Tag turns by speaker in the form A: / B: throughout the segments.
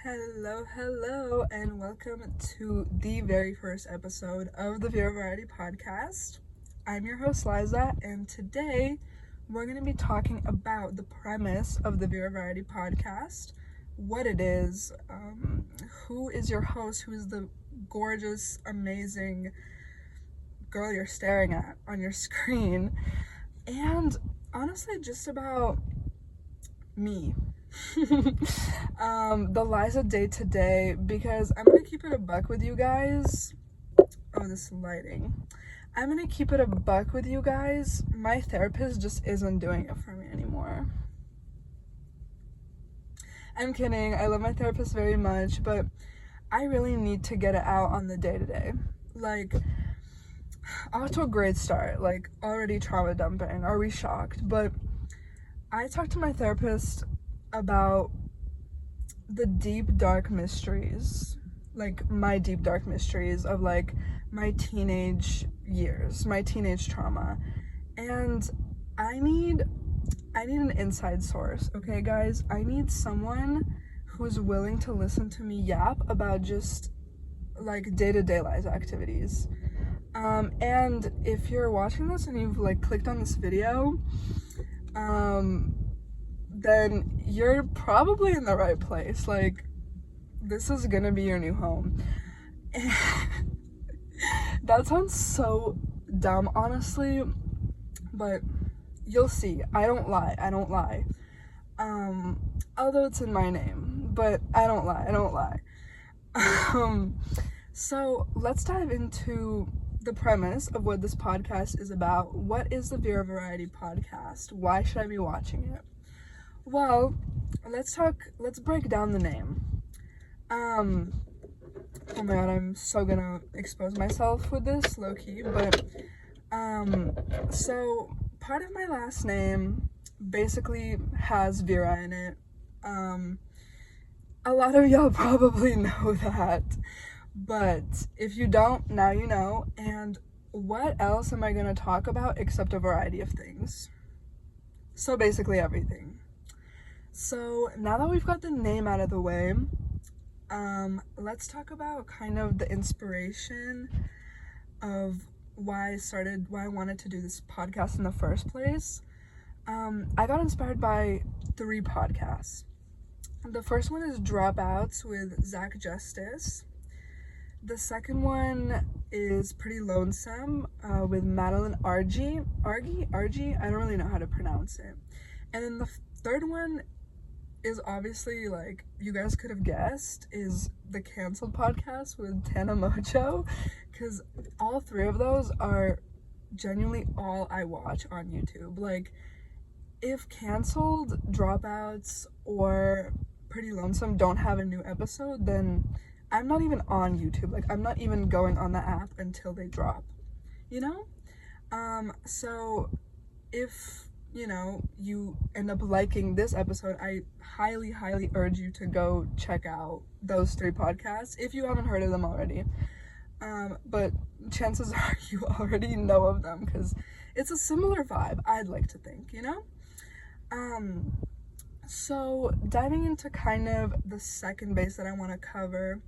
A: Hello, and welcome to the very first episode of the Vira Variety podcast. I'm your host, Liza, and today we're going to be talking about the premise of the Vira Variety podcast, what it is, who is your host, who is the gorgeous, amazing girl you're staring at on your screen, and honestly, just about me. The Liza day today, because I'm gonna keep it a buck with you guys. Oh, this lighting. I'm gonna keep it a buck with you guys. My therapist just isn't doing it for me anymore. I'm kidding. I love my therapist very much, but I really need to get it out on the day to day. Like, off to a great start. Like, already trauma dumping. Are we shocked? But I talked to my therapist about the deep dark mysteries, like my deep dark mysteries of like my teenage years, my teenage trauma, and I need an inside source. Okay guys, I need someone who's willing to listen to me yap about just like day-to-day life activities. And if you're watching this and you've like clicked on this video, then you're probably in the right place. Like, this is gonna be your new home. That sounds so dumb, honestly, but you'll see. I don't lie. Although it's in my name, but I don't lie. So let's dive into the premise of what this podcast is about. What is the Vira Variety podcast? Why should I be watching it? Well, let's break down the name. Oh my god, I'm so gonna expose myself with this, low-key, but, so, part of my last name basically has Vira in it. A lot of y'all probably know that, but if you don't, now you know. And what else am I gonna talk about except a variety of things? So basically everything. So now that we've got the name out of the way, let's talk about kind of the inspiration of why I wanted to do this podcast in the first place. I got inspired by 3 podcasts. The first one is Dropouts with Zach Justice. The second one is Pretty Lonesome with Madeline Argy. I don't really know how to pronounce it. And then the third one is obviously, like you guys could have guessed, is the Canceled podcast with Tana Mojo, because all 3 of those are genuinely all I watch on YouTube. Like, if Canceled, Dropouts, or Pretty Lonesome don't have a new episode, then I'm not even on YouTube. Like, I'm not even going on the app until they drop, you know? So if you end up liking this episode, I highly urge you to go check out those 3 podcasts if you haven't heard of them already. But chances are you already know of them, because it's a similar vibe, I'd like to think, So diving into kind of the second base that I want to cover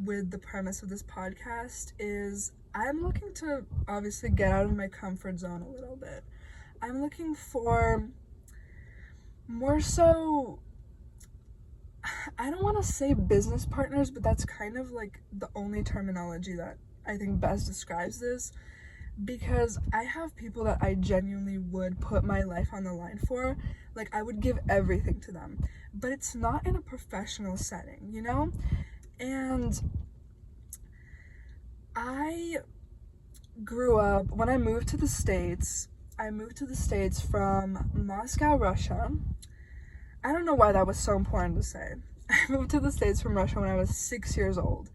A: with the premise of this podcast is I'm looking to obviously get out of my comfort zone a little bit. I'm looking for more so, I don't want to say business partners, but that's kind of like the only terminology that I think best describes this, because I have people that I genuinely would put my life on the line for. Like, I would give everything to them, but it's not in a professional setting, And I grew up, when I moved to the States from Moscow, Russia. I don't know why that was so important to say. I moved to the States from Russia when I was 6 years old.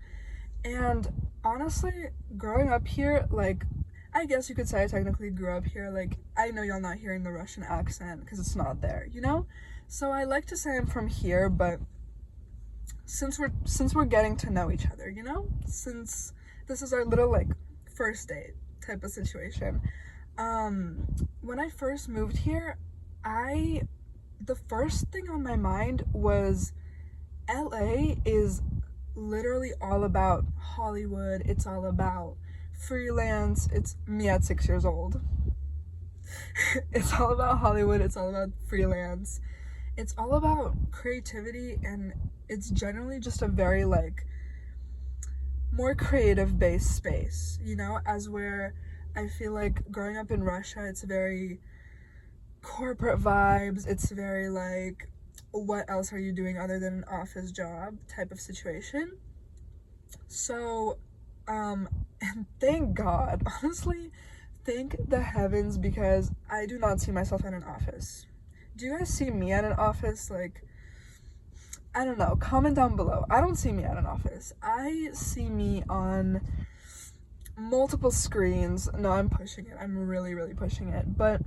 A: And honestly, growing up here, like, I guess you could say I technically grew up here. Like, I know y'all not hearing the Russian accent because it's not there, So I like to say I'm from here, but since we're getting to know each other, since this is our little, like, first date type of situation. When I first moved here, the first thing on my mind was LA is literally all about Hollywood. It's all about freelance. It's me at 6 years old. It's all about Hollywood. It's all about freelance. It's all about creativity, and it's generally just a very like more creative based space, you know, as where I feel like growing up in Russia, it's very corporate vibes. It's very like, what else are you doing other than an office job type of situation. So, and thank God, honestly, thank the heavens, because I do not see myself in an office. Do you guys see me at an office? Like, I don't know, comment down below. I don't see me at an office. I see me on multiple screens. No, I'm pushing it. I'm really, really pushing it. But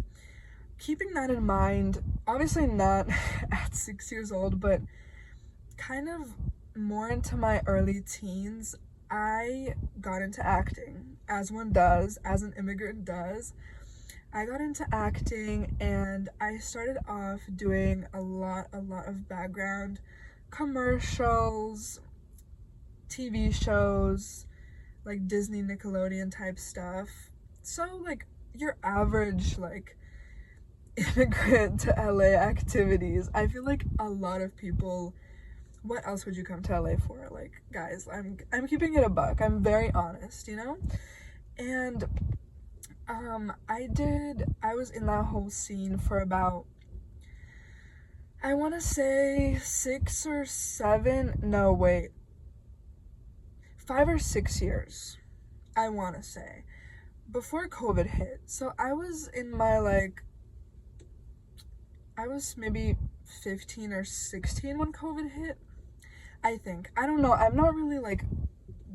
A: keeping that in mind, obviously not at 6 years old, but kind of more into my early teens, I got into acting, as one does, as an immigrant does. I got into acting, and I started off doing a lot of background commercials, TV shows, like Disney, Nickelodeon type stuff. So like your average like immigrant to LA activities. I feel like a lot of people, what else would you come to LA for? Like, guys, I'm keeping it a buck. I'm very honest, you know? And I was in that whole scene for about, I want to say 5 or 6 years, I want to say, before COVID hit. So I was maybe 15 or 16 when COVID hit, I think. I don't know. I'm not really like,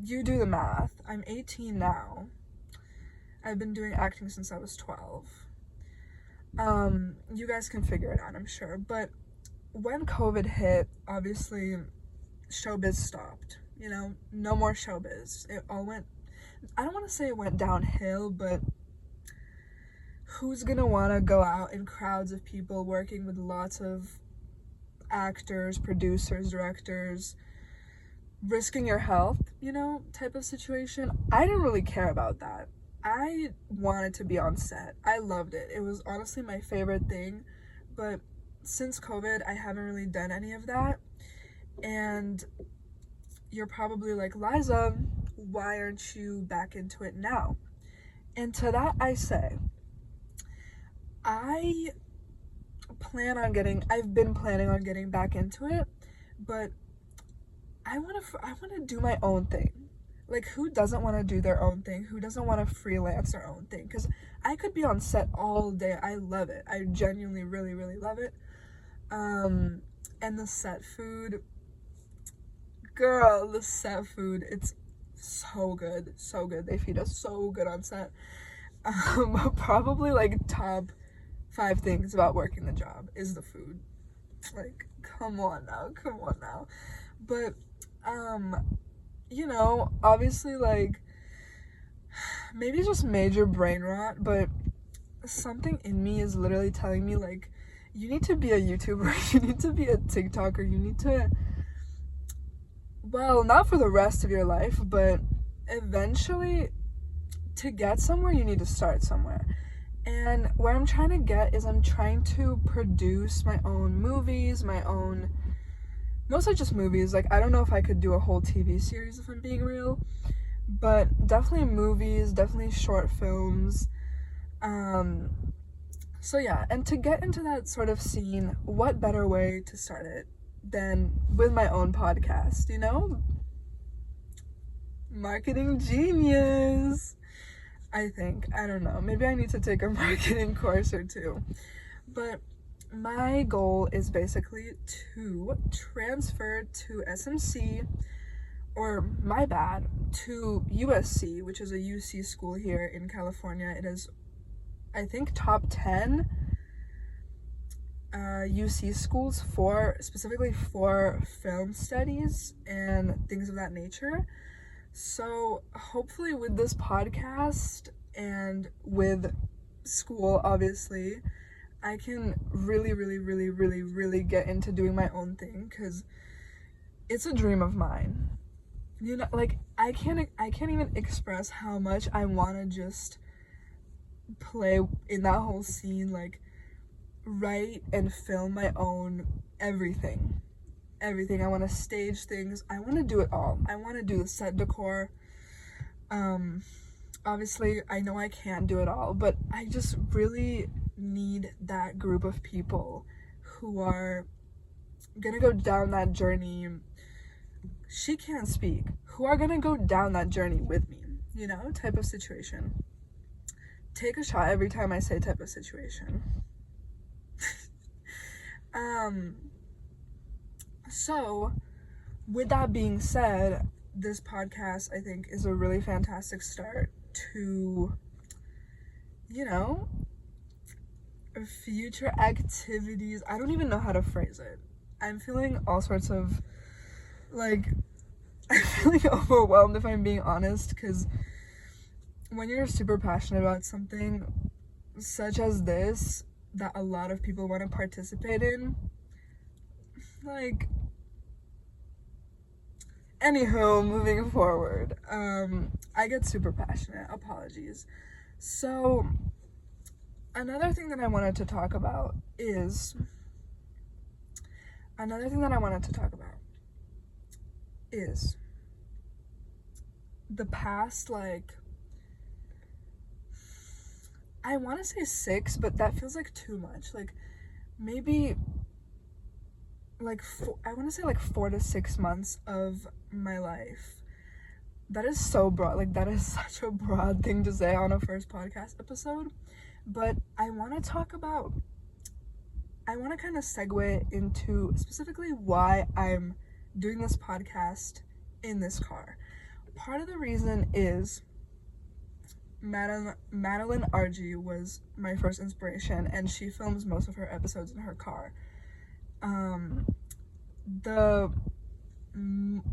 A: you do the math. I'm 18 now. I've been doing acting since I was 12. You guys can figure it out, I'm sure. But when COVID hit, obviously showbiz stopped, you know, no more showbiz. It all went, I don't want to say it went downhill, but who's gonna want to go out in crowds of people working with lots of actors, producers, directors, risking your health, you know, type of situation? I didn't really care about that. I wanted to be on set. I loved it. It was honestly my favorite thing. But since COVID, I haven't really done any of that. And you're probably like, Liza, why aren't you back into it now? And to that I say, I've been planning on getting back into it, but I want to do my own thing. Like, who doesn't want to do their own thing? Who doesn't want to freelance their own thing? Because I could be on set all day. I love it. I genuinely really, really love it. And the set food, girl, the set food, it's so good, so good. They feed us so good on set. Probably like top 5 things about working the job is the food. Like, come on now. But you know, obviously, like, maybe it's just major brain rot, but something in me is literally telling me, like, you need to be a YouTuber, you need to be a TikToker, you need to, well, not for the rest of your life, but eventually, to get somewhere, you need to start somewhere. And where I'm trying to get is I'm trying to produce my own movies, mostly just movies. Like, I don't know if I could do a whole TV series if I'm being real, but definitely movies, definitely short films. So yeah, and to get into that sort of scene, what better way to start it than with my own podcast, you know? Marketing genius, I think. I don't know. Maybe I need to take a marketing course or two. But my goal is basically to transfer to SMC, or my bad, to USC, which is a UC school here in California. It is, I think, top 10 UC schools specifically for film studies and things of that nature. So hopefully with this podcast and with school, obviously, I can really get into doing my own thing, because it's a dream of mine. You know, like, I can't even express how much I want to just play in that whole scene, like, write and film my own everything. I want to stage things. I want to do it all. I want to do the set decor. Obviously, I know I can't do it all, but I just really need that group of people who are gonna go down that journey. She can't speak. Who are gonna go down that journey with me, you know, type of situation. Take a shot every time I say type of situation. So, with that being said, this podcast, I think, is a really fantastic start to, you know, future activities. I don't even know how to phrase it. I'm feeling all sorts of, like, I'm feeling overwhelmed, if I'm being honest, because when you're super passionate about something such as this that a lot of people want to participate in, like, anywho, moving forward, I get super passionate. Apologies. So, another thing that I wanted to talk about is the past, like, I want to say 6, but that feels like too much. Like, maybe, like, I want to say like 4 to 6 months of my life. That is so broad. Like, that is such a broad thing to say on a first podcast episode. But I want to kind of segue into specifically why I'm doing this podcast in this car. Part of the reason is Madeline RG was my first inspiration, and she films most of her episodes in her car. The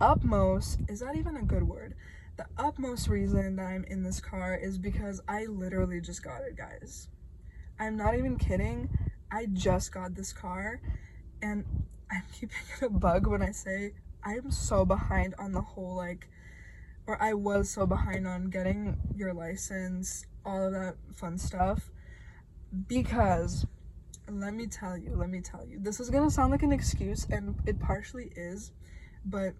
A: utmost, is that even a good word? The utmost reason that I'm in this car is because I literally just got it, guys. I'm not even kidding. I just got this car, and I'm keeping it a bug when I say I'm so behind on the whole, like, or I was so behind on getting your license, all of that fun stuff, because let me tell you, this is gonna sound like an excuse, and it partially is, but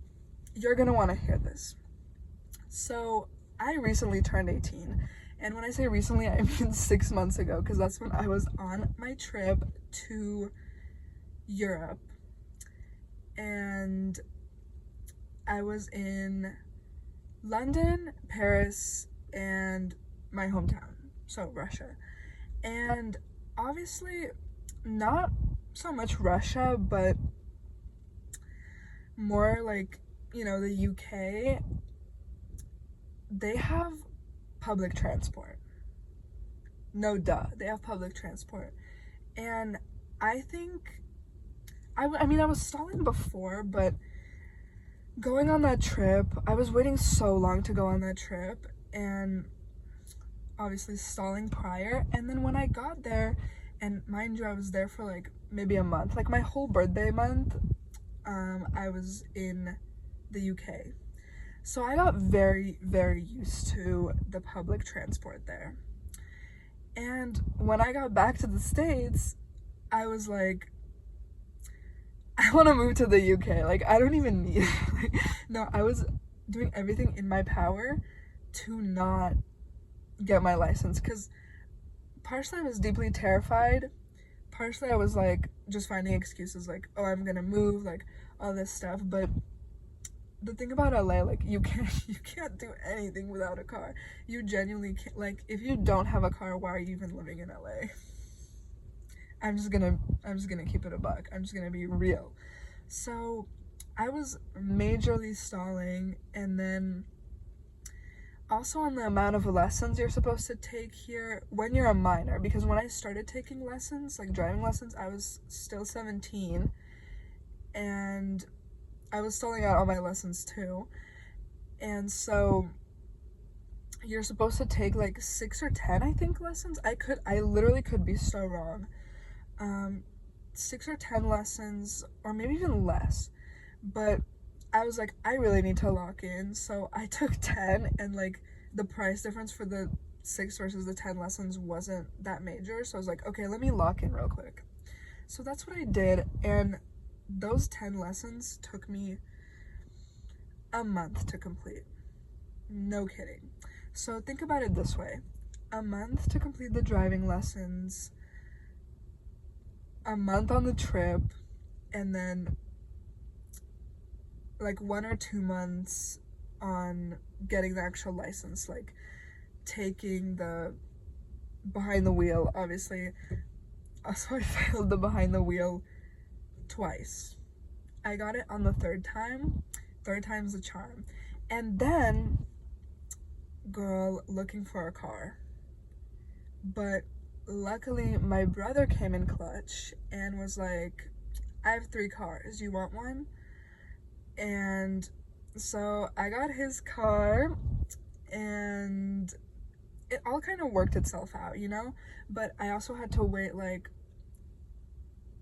A: you're gonna want to hear this. So, I recently turned 18, and when I say recently, I mean 6 months ago, because that's when I was on my trip to Europe, and I was in London, Paris, and my hometown, so Russia. And obviously, not so much Russia, but more like, you know, the UK, they have public transport. No duh, they have public transport. And I think, I mean, I was stalling before, but going on that trip, I was waiting so long to go on that trip, and obviously stalling prior, and then when I got there, and mind you, I was there for like maybe a month, like my whole birthday month, I was in the UK. So I got very, very used to the public transport there. And when I got back to the States, I was like, I want to move to the UK. Like, I don't even need like, no, I was doing everything in my power to not get my license, because partially I was deeply terrified, partially I was like just finding excuses, like, oh, I'm gonna move, like all this stuff. But the thing about LA, like, you can't do anything without a car. You genuinely can't. Like, if you don't have a car, why are you even living in LA? I'm just gonna keep it a buck. I'm just gonna be real. So I was majorly stalling, and then also on the amount of lessons you're supposed to take here when you're a minor, because when I started taking lessons, like driving lessons, I was still 17, and I was stalling out all my lessons too. And so you're supposed to take like 6 or 10, I think, lessons. I literally could be so wrong. 6 or 10 lessons, or maybe even less. But I was like, I really need to lock in. So I took 10, and like the price difference for the 6 versus the 10 lessons wasn't that major. So I was like, okay, let me lock in real quick. So that's what I did. And those 10 lessons took me a month to complete. No kidding. So think about it this way. A month to complete the driving lessons, a month on the trip, and then like 1 or 2 months on getting the actual license, like taking the behind the wheel, obviously. Also, I failed the behind the wheel twice. I got it on the third time. Third time's the charm. And then, girl, looking for a car. But luckily, my brother came in clutch and was like, I have 3 cars. You want one? And so I got his car, and it all kind of worked itself out, you know? But I also had to wait like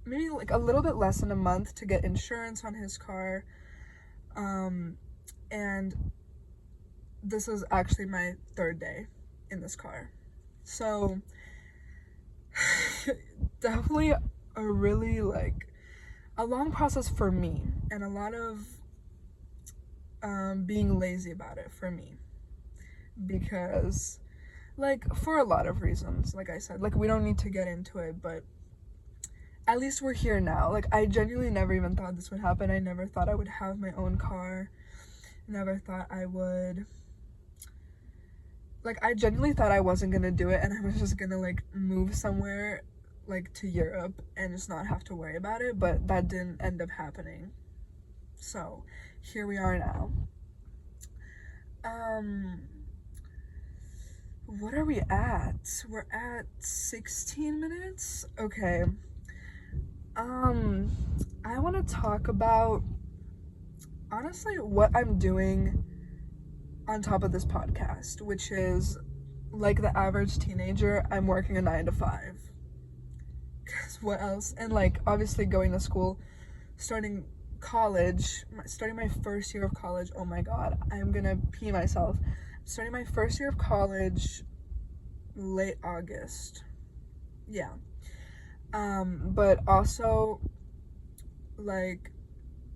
A: maybe like a little bit less than a month to get insurance on his car. And this is actually my 3rd day in this car. So definitely a really like a long process for me, and a lot of being lazy about it for me, because like for a lot of reasons, like I said, like we don't need to get into it, but at least we're here now. Like I genuinely never even thought this would happen. I never thought I would have my own car. Never thought I would, like I genuinely thought I wasn't gonna do it, and I was just gonna like move somewhere like to Europe and just not have to worry about it, but that didn't end up happening. So here we are now. What are we at? We're at 16 minutes? Okay. I want to talk about honestly what I'm doing on top of this podcast, which is like the average teenager, I'm working a 9 to 5. Cause what else? And like obviously going to school, starting college, starting my first year of college. Oh my god, I'm gonna pee myself. Starting my first year of college late August. Yeah. But also like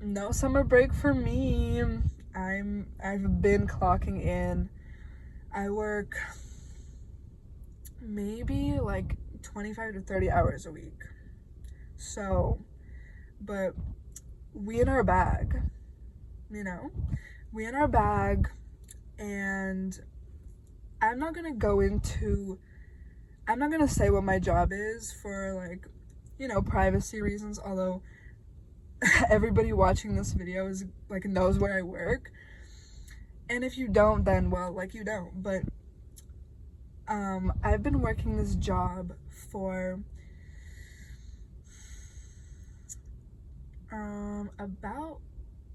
A: no summer break for me. I've been clocking in. I work maybe like 25 to 30 hours a week. So, but we in our bag, you know? We in our bag, and I'm not gonna say what my job is for like, you know, privacy reasons, although everybody watching this video is like knows where I work. And if you don't, then well, like you don't. But I've been working this job for about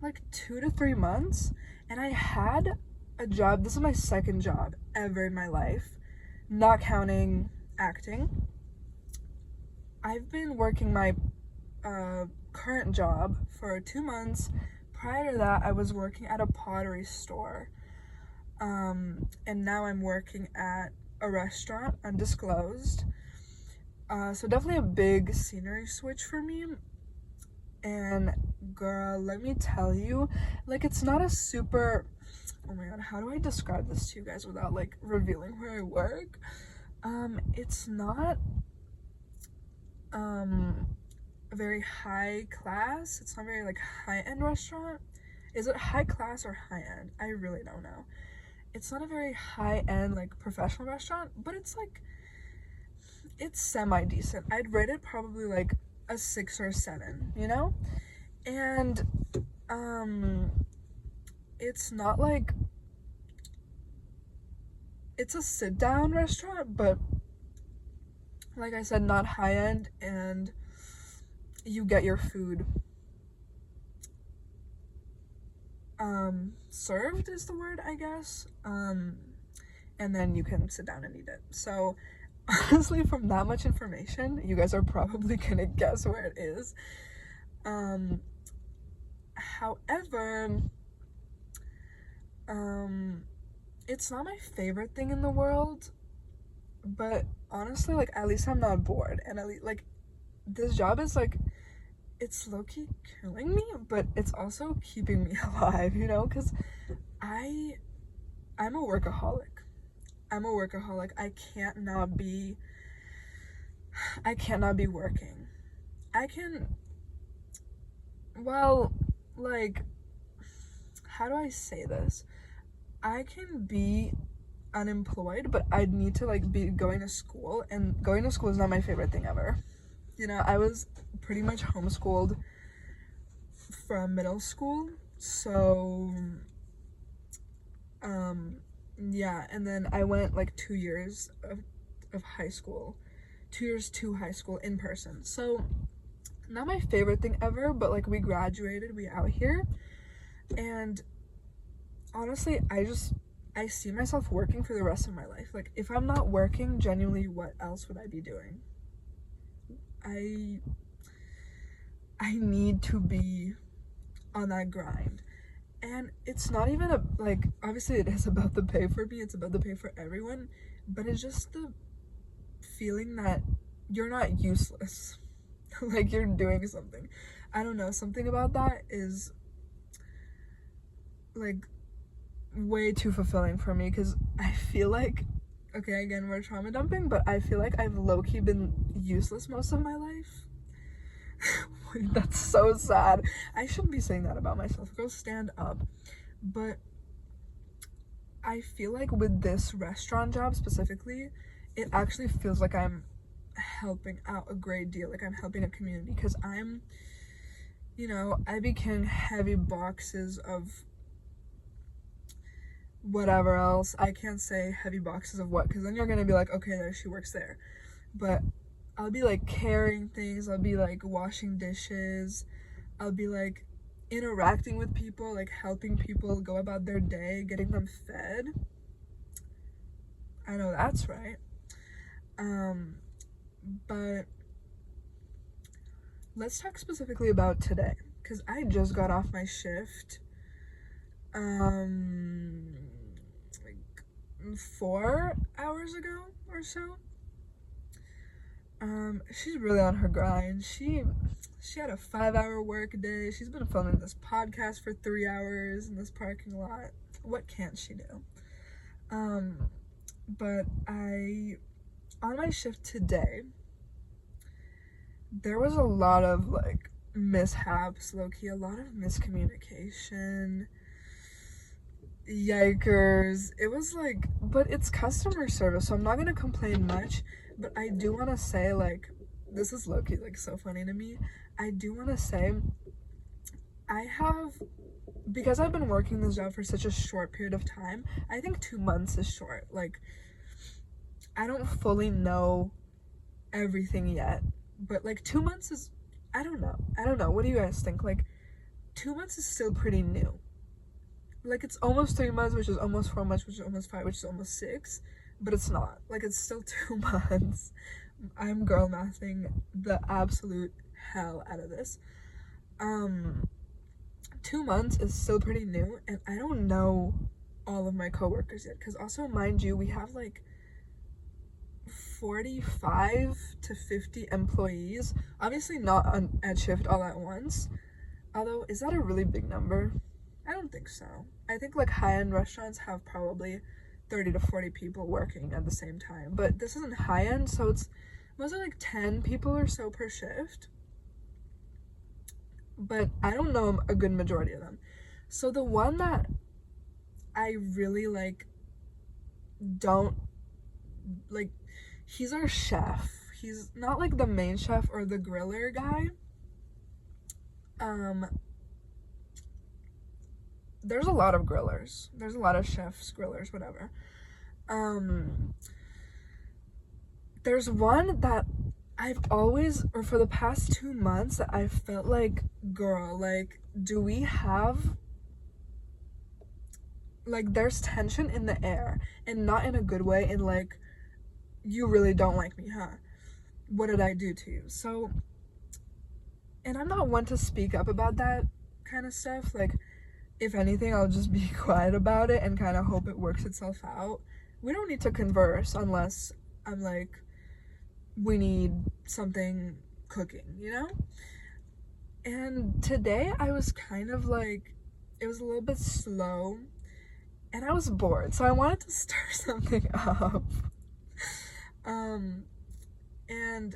A: like 2 to 3 months, and I had a job. This is my second job ever in my life, not counting acting. I've been working my current job for 2 months. Prior to that, I was working at a pottery store, and now I'm working at a restaurant, undisclosed. So definitely a big scenery switch for me. And girl, let me tell you, like it's not a super, oh my god, how do I describe this to you guys without like revealing where I work? It's not a very high class. It's not very like high-end restaurant. Is it high class or high-end? I really don't know. It's not a very high-end like professional restaurant, but it's like it's semi-decent. I'd rate it probably like a 6 or 7, you know? And it's not like it's a sit-down restaurant, but like I said, not high-end, and you get your food served is the word, I guess, and then you can sit down and eat it. So honestly, from that much information, you guys are probably gonna guess where it is. However, it's not my favorite thing in the world, but honestly, like, at least I'm not bored, and at least, like, this job is, like, it's low-key killing me, but it's also keeping me alive, you know, because I'm a workaholic. I can't not be working. I can, well, like, how do I say this? I can be unemployed, but I'd need to, like, be going to school, and going to school is not my favorite thing ever. You know, I was pretty much homeschooled from middle school, so yeah, and then I went like 2 years of high school, 2 years to high school in person. So not my favorite thing ever, but like we graduated, we out here, and honestly, I see myself working for the rest of my life. Like, if I'm not working, genuinely, what else would I be doing? I need to be on that grind. And it's not even like, obviously it is about the pay for me, it's about the pay for everyone, but it's just the feeling that you're not useless. Like, you're doing something. I don't know, something about that is like way too fulfilling for me, because I feel like, okay, again, we're trauma dumping, but I feel like I've low-key been useless most of my life. That's so sad. I shouldn't be saying that about myself. Go stand up. But I feel like with this restaurant job specifically, it actually feels like I'm helping out a great deal. Like, I'm helping a community, because I be carrying heavy boxes of whatever else. I can't say heavy boxes of what, because then you're gonna be like, okay, there, she works there. But I'll be like carrying things, I'll be like washing dishes, I'll be like interacting with people, like helping people go about their day, getting them fed. I know that's right. But let's talk specifically about today, because I just got off my shift like 4 hours ago or so. She's really on her grind. She had a 5-hour work day. She's been filming this podcast for 3 hours in this parking lot. What can't she do? But on my shift today, there was a lot of like mishaps, low-key, a lot of miscommunication. Yikers. It was like, but it's customer service, so I'm not gonna complain much. But I do want to say, like, this is low-key, like, so funny to me. I do want to say, because I've been working this job for such a short period of time, I think 2 months is short. Like, I don't fully know everything yet, but like 2 months is, I don't know. What do you guys think? Like, 2 months is still pretty new. Like, it's almost 3 months, which is almost 4 months, which is almost 5, which is almost 6. But it's not. Like, it's still 2 months. I'm girl mathing the absolute hell out of this. 2 months is still pretty new, and I don't know all of my coworkers yet. Because also, mind you, we have like 45 to 50 employees. Obviously not at shift all at once. Although, is that a really big number? I don't think so. I think like high-end restaurants have probably 30 to 40 people working at the same time, but this isn't high end, so it's mostly like 10 people or so per shift, but I don't know a good majority of them. So the one that I really like don't like, he's our chef. He's not like the main chef or the griller guy. There's a lot of grillers, there's a lot of chefs, grillers, whatever. There's one that I've always, or for the past 2 months, that I felt like, girl, like, do we have, like, there's tension in the air, and not in a good way, and like, you really don't like me, huh? What did I do to you? So, and I'm not one to speak up about that, kind of stuff. Like, if anything, I'll just be quiet about it and kind of hope it works itself out. We don't need to converse unless I'm like, we need something cooking, you know? And today I was kind of like, it was a little bit slow and I was bored, so I wanted to stir something up. And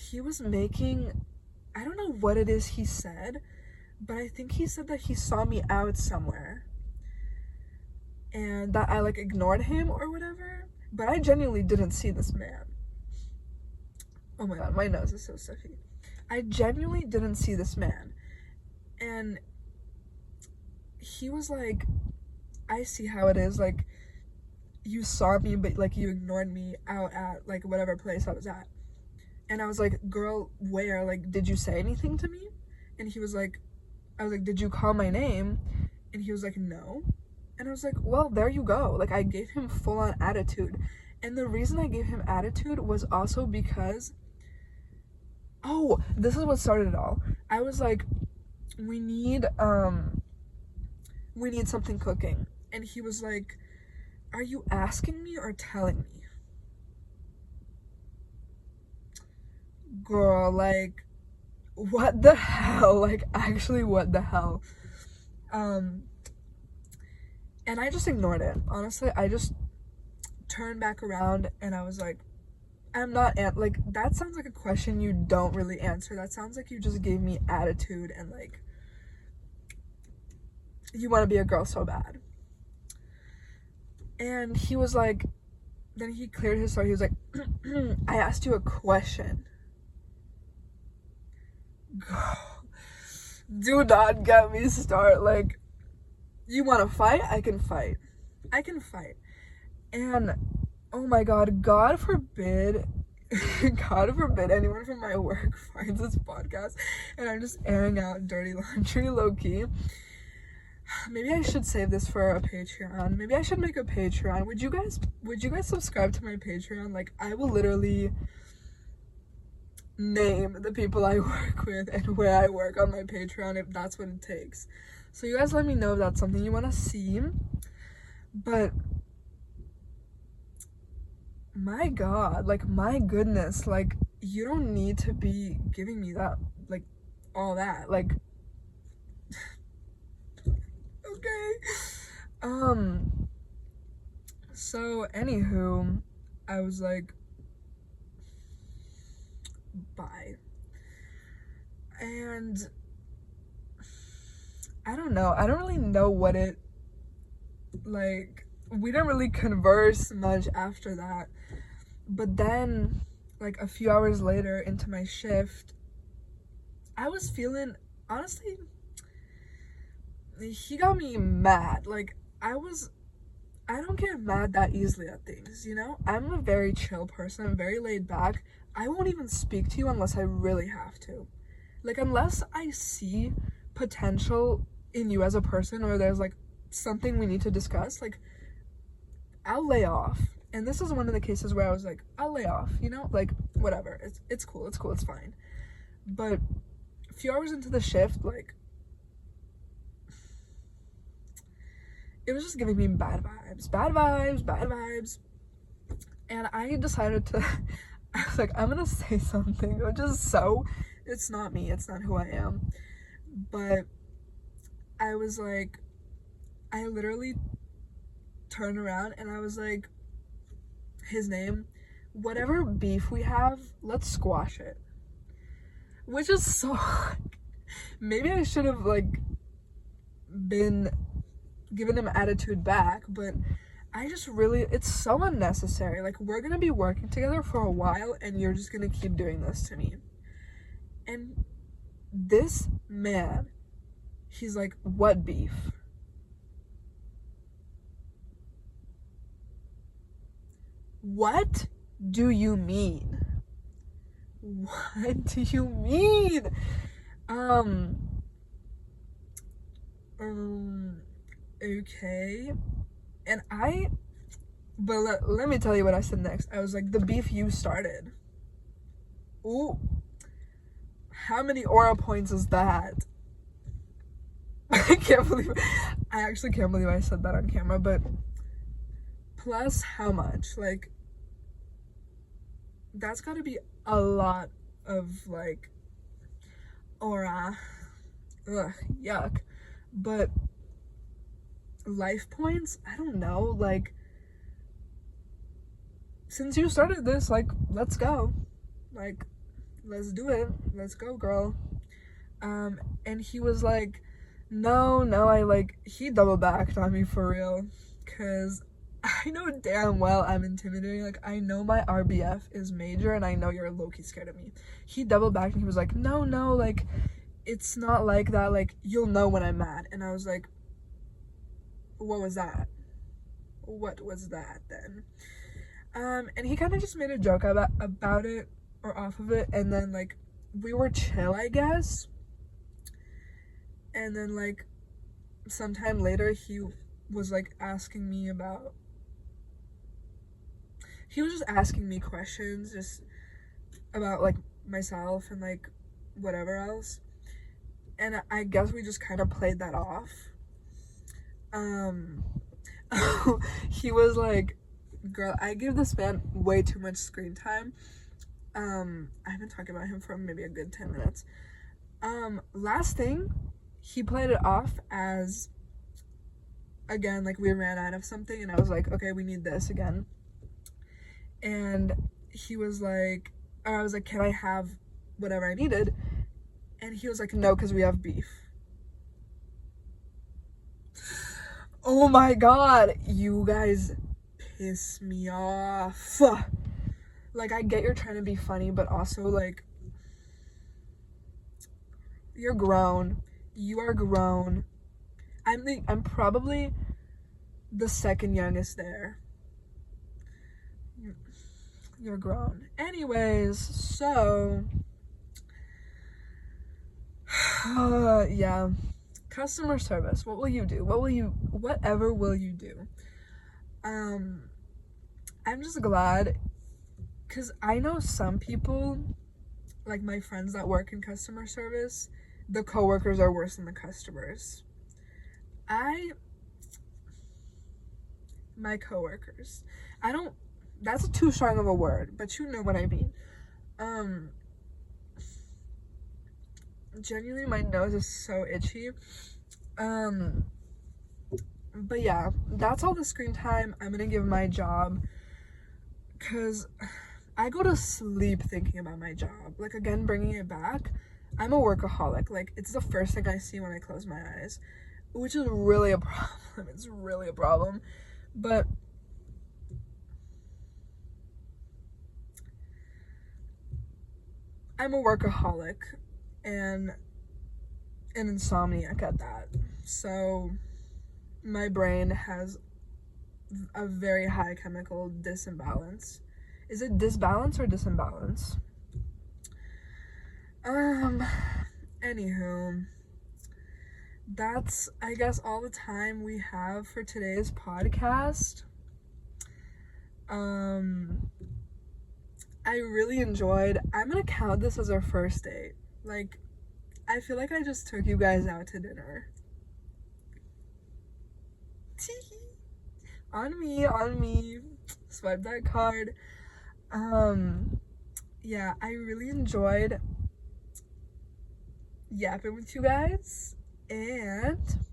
A: he was making, I don't know what it is he said, but I think he said that he saw me out somewhere and that I like ignored him or whatever, but I genuinely didn't see this man. Oh my god, my nose is so stuffy. I genuinely didn't see this man. And he was like, I see how it is, like, you saw me, but like you ignored me out at like whatever place I was at. And I was like, girl, where? Like, did you say anything to me? And he was like, I was like, did you call my name? And he was like, no. And I was like, well, there you go. Like, I gave him full-on attitude. And the reason I gave him attitude was also because, oh, this is what started it all. I was like, we need something cooking. And he was like, are you asking me or telling me? Girl, like, what the hell? Like, actually, what the hell? And I just ignored it. Honestly, I just turned back around and I was like, I'm not, like, that sounds like a question you don't really answer. That sounds like you just gave me attitude and, like, you want to be a girl so bad. And he was like, then he cleared his throat. He was like, I asked you a question. Girl, do not get me started. Like, you want to fight? I can fight. And oh my god, God forbid anyone from my work finds this podcast and I'm just airing out dirty laundry low-key. Maybe I should save this for a Patreon. Maybe I should make a Patreon. Would you guys subscribe to my Patreon? Like, I will literally name the people I work with and where I work on my Patreon if that's what it takes. So you guys let me know if that's something you want to see. But my god, like, my goodness, like, you don't need to be giving me that, like, all that, like, okay. So anywho, I was like, bye. And I don't really know what it, like, we didn't really converse much after that. But then, like, a few hours later into my shift, I was feeling, honestly, he got me mad. Like, I don't get mad that easily at things, you know? I'm a very chill person. I'm very laid back. I won't even speak to you unless I really have to. Like, unless I see potential in you as a person or there's, like, something we need to discuss, like, I'll lay off. And this is one of the cases where I was like, I'll lay off, you know? Like, whatever. It's cool, it's fine. But a few hours into the shift, like, it was just giving me bad vibes. And I decided to, I was like, I'm gonna say something, which is so, it's not me, it's not who I am. But I was like, I literally turned around and I was like, his name, whatever beef we have, let's squash it. Which is so, maybe I should have, like, been giving him attitude back, but I just really, it's so unnecessary. Like, we're gonna be working together for a while and you're just gonna keep doing this to me. And this man, he's like, what beef? What do you mean? What do you mean? Okay. And let me tell you what I said next. I was like, the beef you started. Ooh. How many aura points is that? I actually can't believe I said that on camera, but plus how much? Like, that's gotta be a lot of, like, aura. Ugh, yuck. But life points? I don't know, like, since you started this, like, let's go. Like, let's do it. Let's go, girl. And he was like, no, he double backed on me for real. Cause I know damn well I'm intimidating. Like, I know my RBF is major and I know you're low-key scared of me. He double backed and he was like, no, like, it's not like that. Like, you'll know when I'm mad. And I was like, what was that? What was that then? And he kind of just made a joke about it or off of it. And then, like, we were chill, I guess. And then, like, sometime later, he was, like, he was just asking me questions just about, like, myself and, like, whatever else. And I guess we just kind of played that off. He was like, girl, I give this man way too much screen time. I've been talking about him for maybe a good 10 minutes. Last thing, he played it off as, again, like, we ran out of something and I was like, okay, we need this again. And he was like, or I was like, can I have whatever I needed? And he was like, no, because we have beef. Oh my god, you guys piss me off. Like, I get you're trying to be funny, but also, like, you're grown. You are grown. I'm probably the second youngest there. You're grown. Anyways, so yeah. Customer service. What will you do? Whatever will you do? I'm just glad, because I know some people, like my friends that work in customer service, the coworkers are worse than the customers. My coworkers, that's too strong of a word, but you know what I mean. Genuinely, my nose is so itchy. But yeah, that's all the screen time I'm gonna give my job, because I go to sleep thinking about my job. Like, again, bringing it back, I'm a workaholic. Like, it's the first thing I see when I close my eyes, which is really a problem. It's really a problem. But I'm a workaholic and an insomniac at that. So my brain has a very high chemical disimbalance. Is it disbalance or disimbalance? Anywho, that's, I guess, all the time we have for today's podcast. I really enjoyed, I'm gonna count this as our first date. Like, I feel like I just took you guys out to dinner. On me. Swipe that card. Yeah, I really enjoyed yapping with you guys, and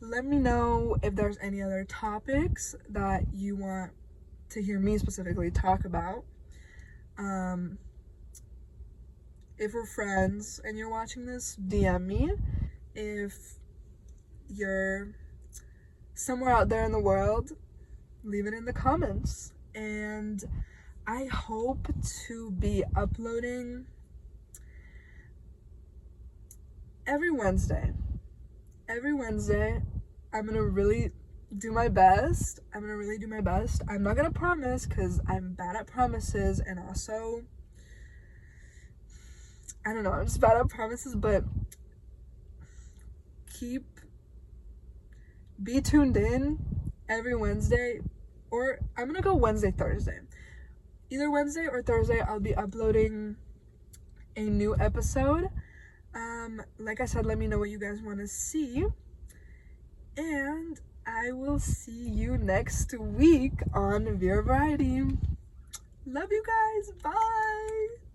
A: let me know if there's any other topics that you want to hear me specifically talk about. If we're friends and you're watching this, DM me. If you're somewhere out there in the world, leave it in the comments. And I hope to be uploading every Wednesday. I'm gonna really do my best. I'm not gonna promise, because I'm bad at promises, and also, I don't know, I'm just bad at promises, but be tuned in every Wednesday, or I'm gonna go Thursday. Either Wednesday or Thursday, I'll be uploading a new episode. Like I said, let me know what you guys want to see. And I will see you next week on Vira Variety. Love you guys. Bye.